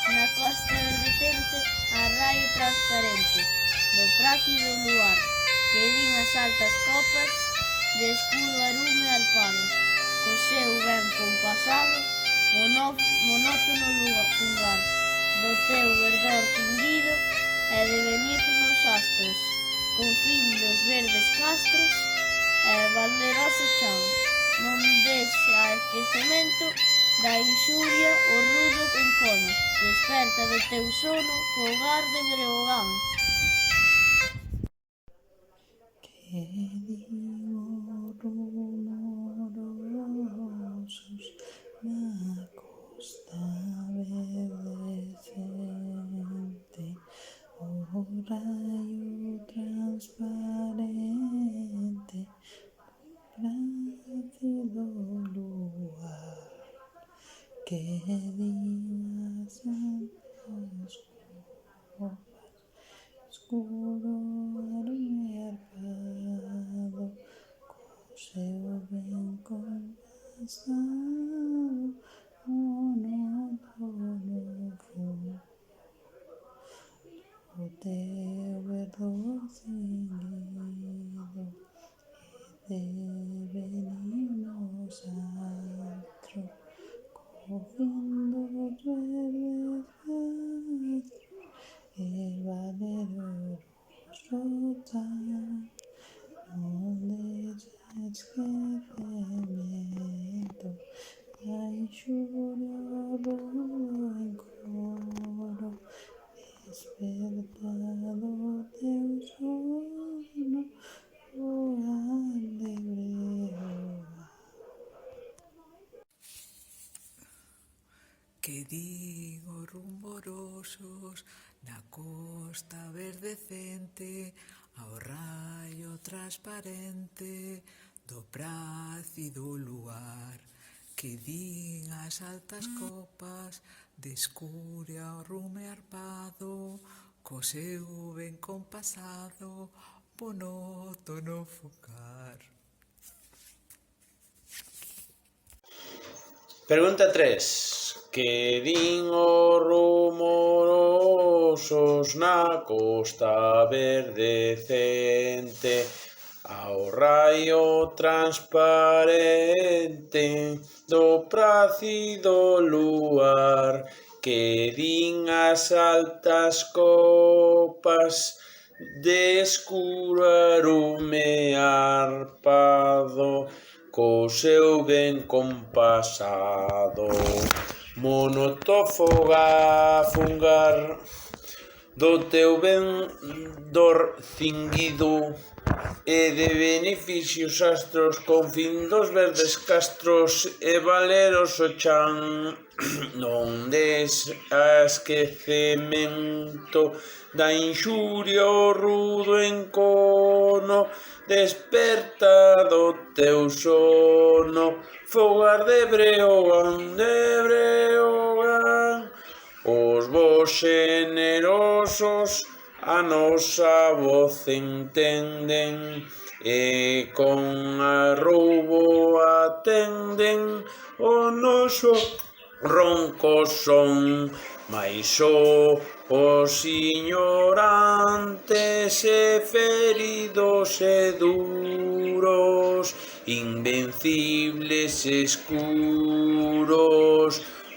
Na costa vertente a raio transparente do plácido luar, que din as altas copas de escuro arume alpado, co seu ben compasado, monótono lugar do teu verdor tinguido e de benignos astros, con fin dos verdes castros e valeroso chan. Non deixa a esquecemento da inxuria o rudo encono, desperta do teu sono, fogar de Breogán. Que digo rumorosos na costa verdecente, o raio transparente, plácido luar, que digas santas copas, escuro arume arpado, co seu ben compasado, monótono fundo, o teu verdor cingido e de benignos astros, co fin dos verdes castros e valeroso chan. Non deixa esquecemento da inxuria do encono, desperta do teu sono, fogar de Breogán. Que digo rumorosos na costa verdecente, ao raio transparente do plácido luar, que din as altas copas de escuria o rume arpado, co seu ben compasado, monótono fogar. Pregunta 3. Que din os rumorosos na costa verdecente, ao raio transparente do plácido luar, que din as altas copas de escuro arume arpado, co seu ben compasado, fungar do teu ben dor cinguido e de beneficios astros, con fin dos verdes castros e valeroso chan. Non des a esquecemento da inxuria o rudo encono, desperta do teu sono, fogar de Breogán, Os vos xenerosos a nosa voz entenden e con arroubo atenden o noso ronco son, mais o os ignorantes e feridos e duros, invencibles escuros,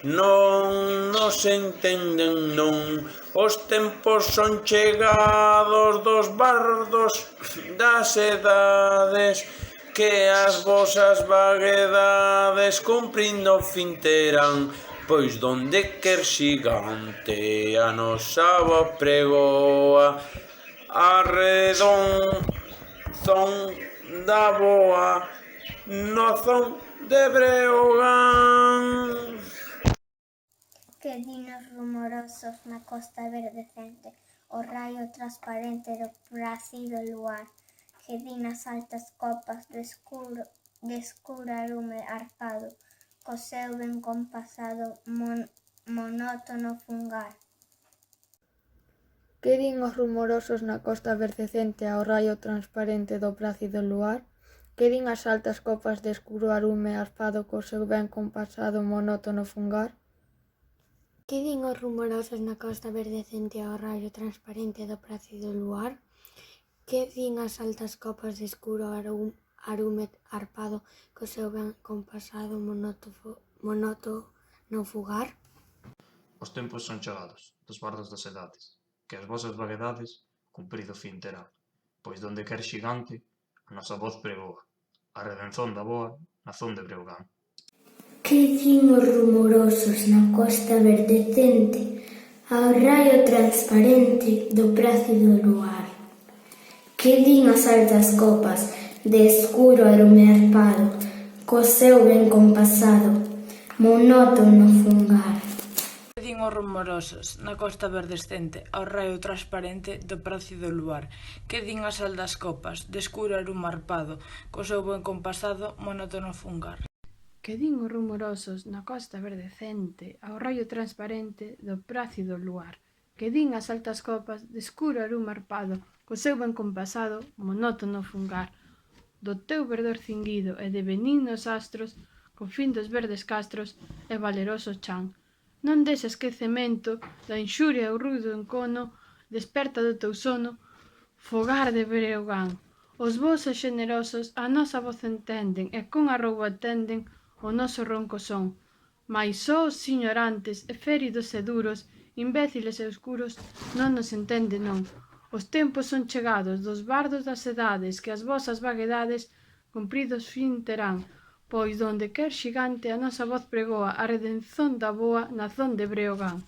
non nos entenden, non. Os tempos son chegados dos bardos das edades, que as vosas vaguedades cumprindo fin terán, pois donde quer xigante a nosa voz pregoa, arredonzón da boa, no zón de Breogán. Que dinos rumorosos na costa verdecente, o raio transparente do plácido luar, que din as altas copas de escuro arume arpado, co seu ben compasado monótono fungar. Que din os rumorosos na costa verdecente ao raio transparente do plácido luar? Que din as altas copas de escuro arume arpado co seu ben compasado monótono fungar? Que din os rumorosos na costa verdecente ao raio transparente do plácido luar? Que din as altas copas de escuro arume arpado co seu ben compasado monótono fugar? Os tempos son chegados, dos bardos das edades, que as vosas vaguedades cumprido fin terán, pois donde quer xigante a nosa voz pregoa, a redención da boa na zón de Breogán. Que din os rumorosos na costa verdecente ao raio transparente do plácido luar? Que din as altas copas de escuro arume arpado, co seu ben compasado, monótono fungar? Que din os rumorosos na costa verdecente ao raio transparente do plácido luar? Que din as altas copas de escuro arume arpado, co seu ben compasado, monótono fungar? Que din os rumorosos na costa verdecente ao raio transparente do plácido luar? Que din as altas copas de escuro arume arpado, co seu ben compasado, monótono fungar? Do teu verdor cinguido e de benignos astros, co fin dos verdes castros e valeroso chan. Non des esquecemento da inxuria e o ruido encono, desperta do teu sono, fogar de Breogán. Os bos e xenerosos a nosa voz entenden e con arroubo atenden o noso ronco son. Mais só os ignorantes e feridos e duros, imbéciles e oscuros, non nos entende non. Os tempos son chegados dos bardos das edades, que as vosas vaguedades cumpridos fin terán, pois donde quer xigante a nosa voz pregoa a redención da boa na zón de Breogán.